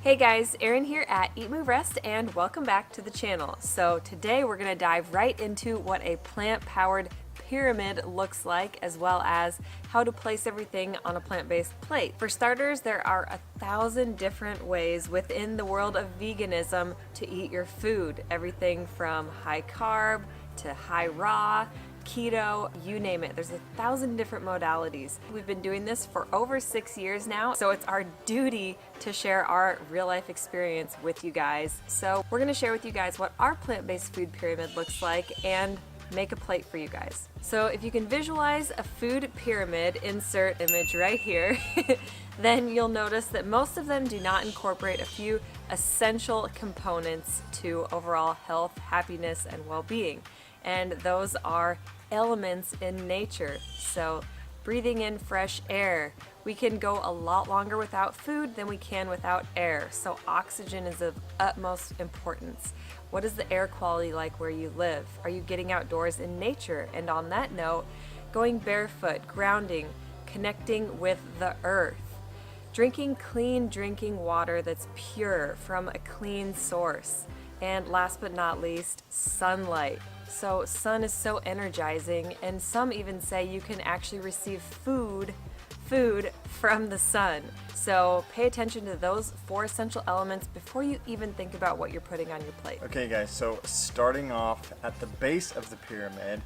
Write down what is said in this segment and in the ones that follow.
Hey guys, Erin here at Eat Move Rest and welcome back to the channel. So today we're going to dive right into what a plant-powered pyramid looks like, as well as how to place everything on a plant-based plate. For starters, there are 1,000 different ways within the world of veganism to eat your food. Everything from high carb to high raw, keto, you name it. There's 1,000 different modalities. We've been doing this for over 6 years now, so it's our duty to share our real life experience with you guys. So we're gonna share with you guys what our plant-based food pyramid looks like and make a plate for you guys. So if you can visualize a food pyramid, insert image right here, then you'll notice that most of them do not incorporate a few essential components to overall health, happiness, and well-being. And those are elements in nature. So breathing in fresh air. We can go a lot longer without food than we can without air. So oxygen is of utmost importance. What is the air quality like where you live? Are you getting outdoors in nature? And on that note, going barefoot, grounding, connecting with the earth. Drinking clean drinking water that's pure from a clean source. And last but not least, sunlight. So sun is so energizing, and some even say you can actually receive food from the sun. So pay attention to those 4 essential elements before you even think about what you're putting on your plate. Okay guys, so starting off at the base of the pyramid,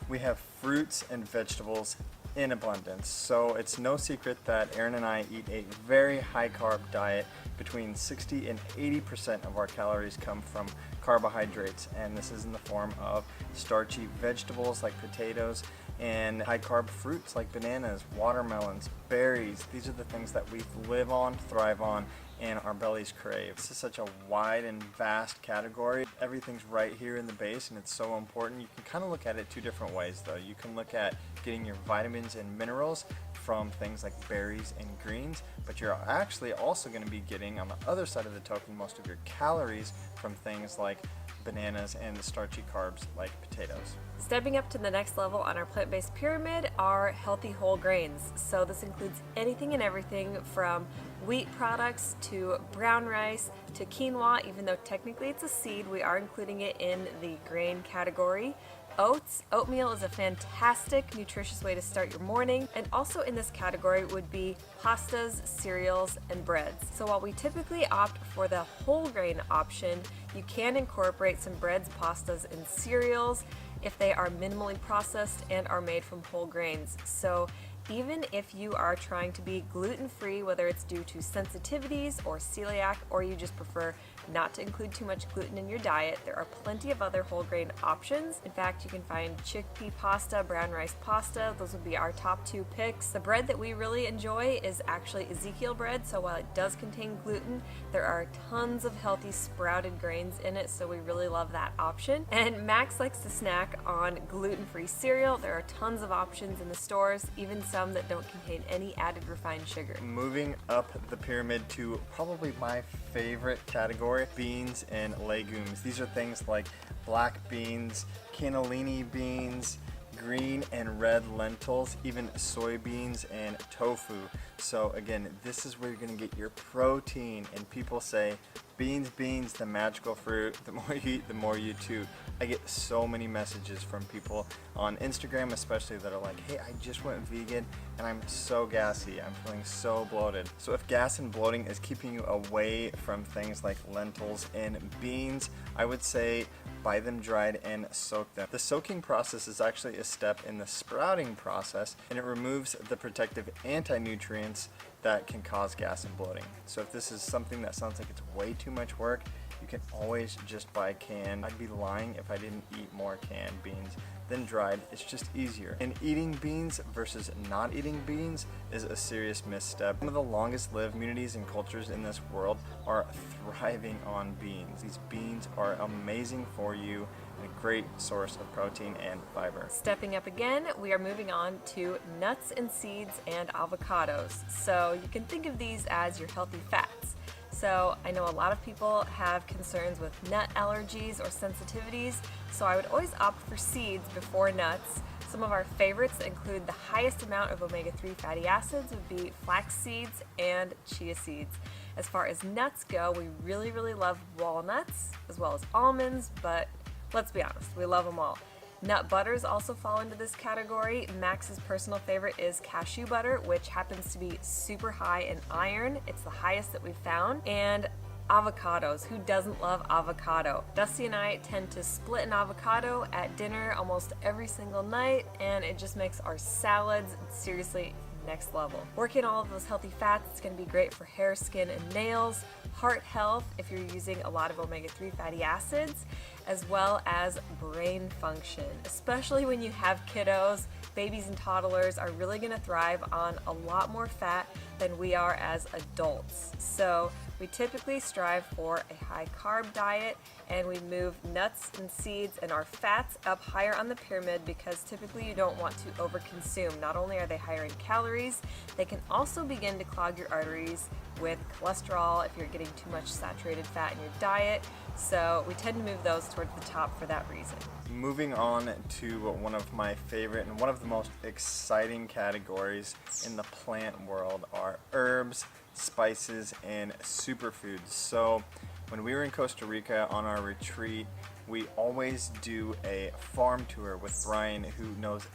we have fruits and vegetables in abundance. So it's no secret that Erin and I eat a very high carb diet. Between 60 and 80% of our calories come from carbohydrates, and this is in the form of starchy vegetables like potatoes and high carb fruits like bananas, watermelons, berries. These are the things that we live on, thrive on, and our bellies crave. This is such a wide and vast category. Everything's right here in the base, and it's so important. You can kind of look at it 2 different ways though. You can look at getting your vitamins and minerals from things like berries and greens, but you're actually also going to be getting, on the other side of the token, most of your calories from things like bananas and the starchy carbs like potatoes. Stepping up to the next level on our plant-based pyramid are healthy whole grains. So this includes anything and everything from wheat products to brown rice to quinoa. Even though technically it's a seed, we are including it in the grain category. Oats. Oatmeal is a fantastic, nutritious way to start your morning. And also in this category would be pastas, cereals, and breads. So while we typically opt for the whole grain option, you can incorporate some breads, pastas, and cereals if they are minimally processed and are made from whole grains. So even if you are trying to be gluten-free, whether it's due to sensitivities or celiac, or you just prefer not to include too much gluten in your diet, there are plenty of other whole grain options. In fact, you can find chickpea pasta, brown rice pasta. Those would be our top 2 picks. The bread that we really enjoy is actually Ezekiel bread, so while it does contain gluten, there are tons of healthy sprouted grains in it, so we really love that option. And Max likes to snack on gluten-free cereal. There are tons of options in the stores, even some that don't contain any added refined sugar. Moving up the pyramid to probably my favorite category, beans and legumes. These are things like black beans, cannellini beans, green and red lentils, even soybeans and tofu. So again, this is where you're going to get your protein, and people say beans, the magical fruit. The more you eat, the more you toot. I get so many messages from people on Instagram especially that are like, hey, I just went vegan and I'm so gassy, I'm feeling so bloated. So if gas and bloating is keeping you away from things like lentils and beans, I would say buy them dried and soak them. The soaking process is actually a step in the sprouting process, and it removes the protective anti-nutrients that can cause gas and bloating. So if this is something that sounds like it's way too much work, you can always just buy canned. I'd be lying if I didn't eat more canned beans than dried. It's just easier. And eating beans versus not eating beans is a serious misstep. One of the longest lived communities and cultures in this world are thriving on beans. These beans are amazing for you and a great source of protein and fiber. Stepping up again, we are moving on to nuts and seeds and avocados. So you can think of these as your healthy fats. So I know a lot of people have concerns with nut allergies or sensitivities, so I would always opt for seeds before nuts. Some of our favorites that include the highest amount of omega-3 fatty acids would be flax seeds and chia seeds. As far as nuts go, we really love walnuts as well as almonds, but let's be honest, we love them all. Nut butters also fall into this category. Max's personal favorite is cashew butter, which happens to be super high in iron. It's the highest that we've found. And avocados. Who doesn't love avocado? Dusty and I tend to split an avocado at dinner almost every single night, and it just makes our salads seriously next level. Working all of those healthy fats, it's going to be great for hair, skin, and nails, heart health if you're using a lot of omega-3 fatty acids, as well as brain function. Especially when you have kiddos, babies and toddlers are really going to thrive on a lot more fat than we are as adults. So we typically strive for a high carb diet, and we move nuts and seeds and our fats up higher on the pyramid because typically you don't want to overconsume. Not only are they higher in calories, they can also begin to clog your arteries with cholesterol if you're getting too much saturated fat in your diet. So we tend to move those towards the top for that reason. Moving on to one of my favorite and one of the most exciting categories in the plant world are herbs, spices, and superfoods. So when we were in Costa Rica on our retreat, we always do a farm tour with Brian, who knows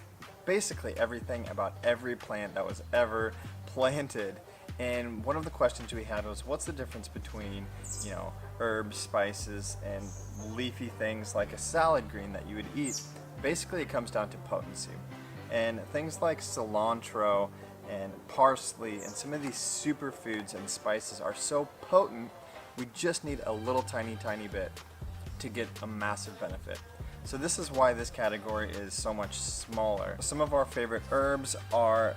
basically everything about every plant that was ever planted. And one of the questions we had was, what's the difference between, herbs, spices, and leafy things like a salad green that you would eat? Basically, it comes down to potency. And things like cilantro and parsley and some of these superfoods and spices are so potent, we just need a little tiny bit to get a massive benefit. So this is why this category is so much smaller. Some of our favorite herbs are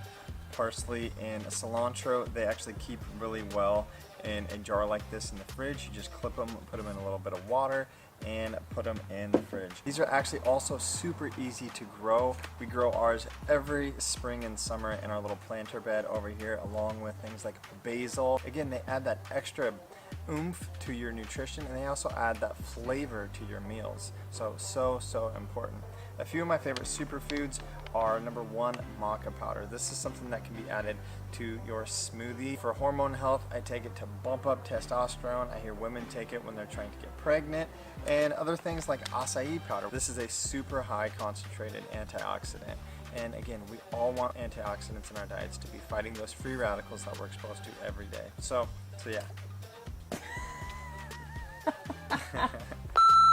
parsley and cilantro. They actually keep really well in a jar like this in the fridge. You just clip them, put them in a little bit of water, and put them in the fridge. These are actually also super easy to grow. We grow ours every spring and summer in our little planter bed over here, along with things like basil. Again, they add that extra oomph to your nutrition, and they also add that flavor to your meals. So important. A few of my favorite superfoods are, number one, maca powder. This is something that can be added to your smoothie. For hormone health, I take it to bump up testosterone. I hear women take it when they're trying to get pregnant. And other things like acai powder. This is a super high concentrated antioxidant. And again, we all want antioxidants in our diets to be fighting those free radicals that we're exposed to every day. So yeah.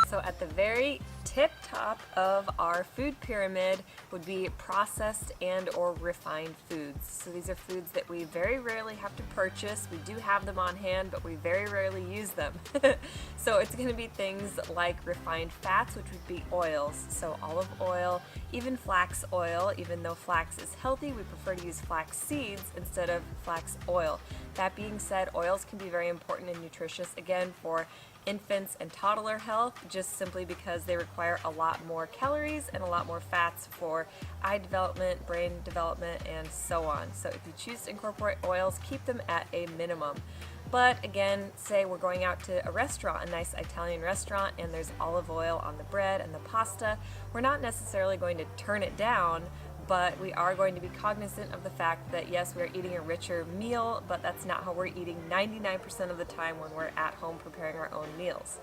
So at the very tip top of our food pyramid would be processed and or refined foods. So these are foods that we very rarely have to purchase. We do have them on hand, but we very rarely use them. So it's going to be things like refined fats, which would be oils. So olive oil, even flax oil. Even though flax is healthy, we prefer to use flax seeds instead of flax oil. That being said, oils can be very important and nutritious, again, for infants and toddler health, just simply because they require a lot more calories and a lot more fats for eye development, brain development, and so on. So if you choose to incorporate oils, keep them at a minimum. But again, say we're going out to a restaurant, a nice Italian restaurant, and there's olive oil on the bread and the pasta, we're not necessarily going to turn it down, but we are going to be cognizant of the fact that yes, we're eating a richer meal, but that's not how we're eating 99% of the time when we're at home preparing our own meals.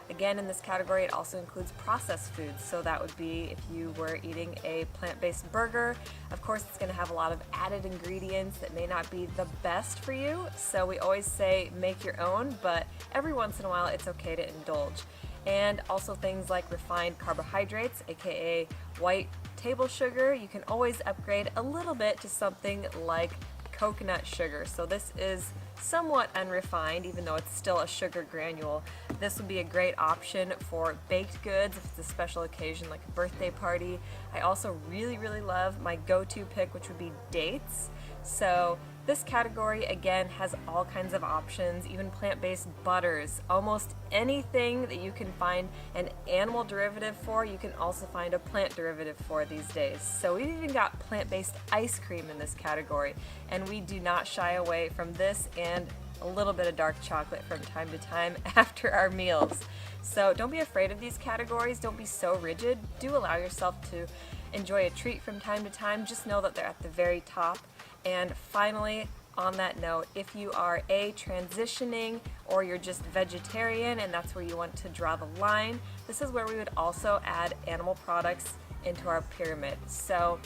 Again, in this category, it also includes processed foods. So that would be if you were eating a plant-based burger. Of course, it's going to have a lot of added ingredients that may not be the best for you. So we always say make your own, but every once in a while, it's okay to indulge. And also things like refined carbohydrates, aka white table sugar. You can always upgrade a little bit to something like coconut sugar. So this is somewhat unrefined, even though it's still a sugar granule. This would be a great option for baked goods if it's a special occasion like a birthday party. I also really love my go-to pick, which would be dates. So this category again has all kinds of options, even plant-based butters. Almost anything that you can find an animal derivative for, you can also find a plant derivative for these days. So we've even got plant-based ice cream in this category, and we do not shy away from this and a little bit of dark chocolate from time to time after our meals. So don't be afraid of these categories. Don't be so rigid. Do allow yourself to enjoy a treat from time to time. Just know that they're at the very top. And finally, on that note, if you are transitioning or you're just vegetarian and that's where you want to draw the line, this is where we would also add animal products into our pyramid. So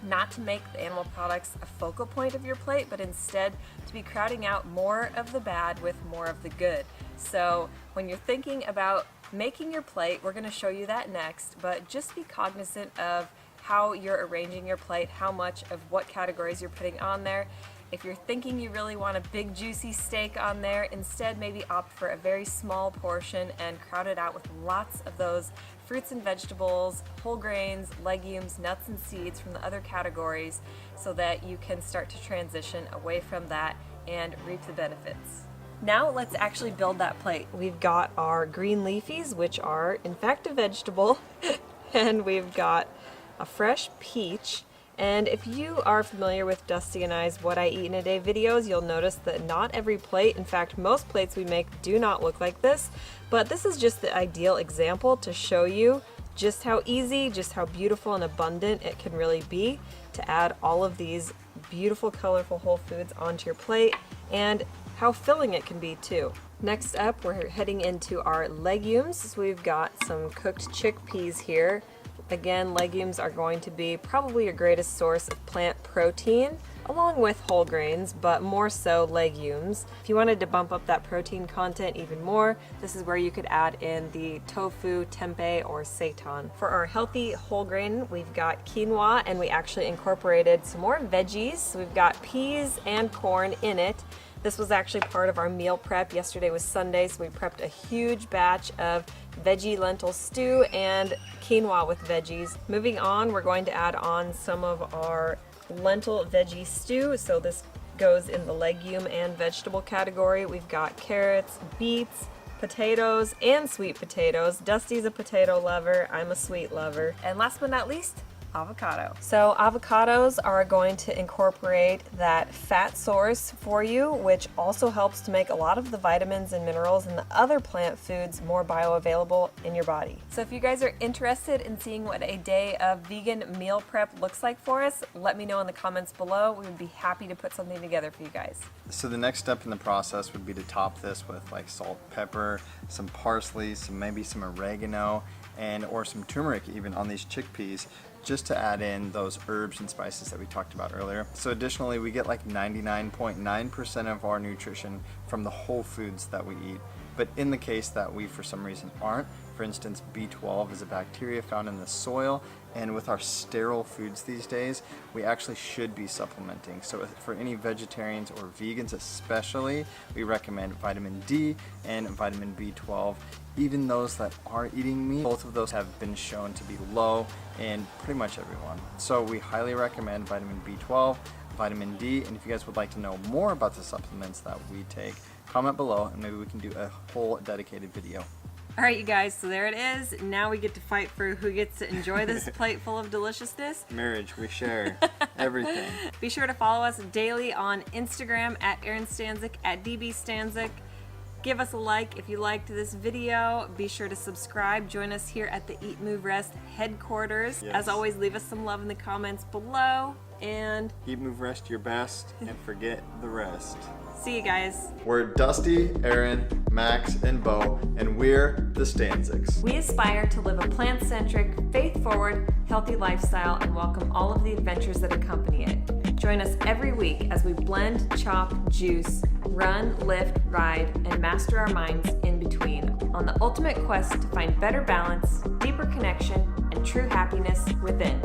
not to make the animal products a focal point of your plate, but instead to be crowding out more of the bad with more of the good. So when you're thinking about making your plate, we're going to show you that next, but just be cognizant of how you're arranging your plate, how much of what categories you're putting on there. If you're thinking you really want a big juicy steak on there, instead maybe opt for a very small portion and crowd it out with lots of those fruits and vegetables, whole grains, legumes, nuts and seeds from the other categories so that you can start to transition away from that and reap the benefits. Now let's actually build that plate. We've got our green leafies, which are in fact a vegetable, and we've got a fresh peach. And if you are familiar with Dusty and I's What I Eat in a Day videos, you'll notice that not every plate, in fact most plates we make do not look like this, but this is just the ideal example to show you just how easy, just how beautiful and abundant it can really be to add all of these beautiful colorful whole foods onto your plate, and how filling it can be too. Next up, we're heading into our legumes. So we've got some cooked chickpeas here. Again, legumes are going to be probably your greatest source of plant protein, along with whole grains, but more so legumes. If you wanted to bump up that protein content even more, this is where you could add in the tofu, tempeh, or seitan. For our healthy whole grain, we've got quinoa, and we actually incorporated some more veggies. So we've got peas and corn in it. This was actually part of our meal prep. Yesterday was Sunday, so we prepped a huge batch of veggie lentil stew and quinoa with veggies. Moving on, we're going to add on some of our lentil veggie stew. So this goes in the legume and vegetable category. We've got carrots, beets, potatoes, and sweet potatoes. Dusty's a potato lover, I'm a sweet lover. And last but not least, avocado. So avocados are going to incorporate that fat source for you, which also helps to make a lot of the vitamins and minerals and the other plant foods more bioavailable in your body. So if you guys are interested in seeing what a day of vegan meal prep looks like for us, let me know in the comments below. We would be happy to put something together for you guys. So the next step in the process would be to top this with like salt, pepper, some parsley, maybe some oregano, and or some turmeric even on these chickpeas, just to add in those herbs and spices that we talked about earlier. So additionally, we get like 99.9% of our nutrition from the whole foods that we eat. But in the case that we for some reason aren't, for instance, B12 is a bacteria found in the soil, and with our sterile foods these days, we actually should be supplementing. So for any vegetarians or vegans especially, we recommend vitamin D and vitamin B12. Even those that are eating meat, both of those have been shown to be low in pretty much everyone. So we highly recommend vitamin B12, vitamin D, and if you guys would like to know more about the supplements that we take, comment below and maybe we can do a whole dedicated video. All right, you guys, so there it is. Now we get to fight for who gets to enjoy this plate full of deliciousness. Marriage, we share everything. Be sure to follow us daily on Instagram at Erin Stanzik, at DB Stanzik. Give us a like if you liked this video. Be sure to subscribe. Join us here at the Eat, Move, Rest headquarters. Yes. As always, leave us some love in the comments below. And Eat, move, rest your best, and forget the rest. see you guys. We're Dusty, Aaron, Max, and Bo, and we're the Stanziks. We aspire to live a plant-centric, faith-forward, healthy lifestyle and welcome all of the adventures that accompany it. Join us every week as we blend, chop, juice, run, lift, ride, and master our minds in between on the ultimate quest to find better balance, deeper connection, and true happiness within.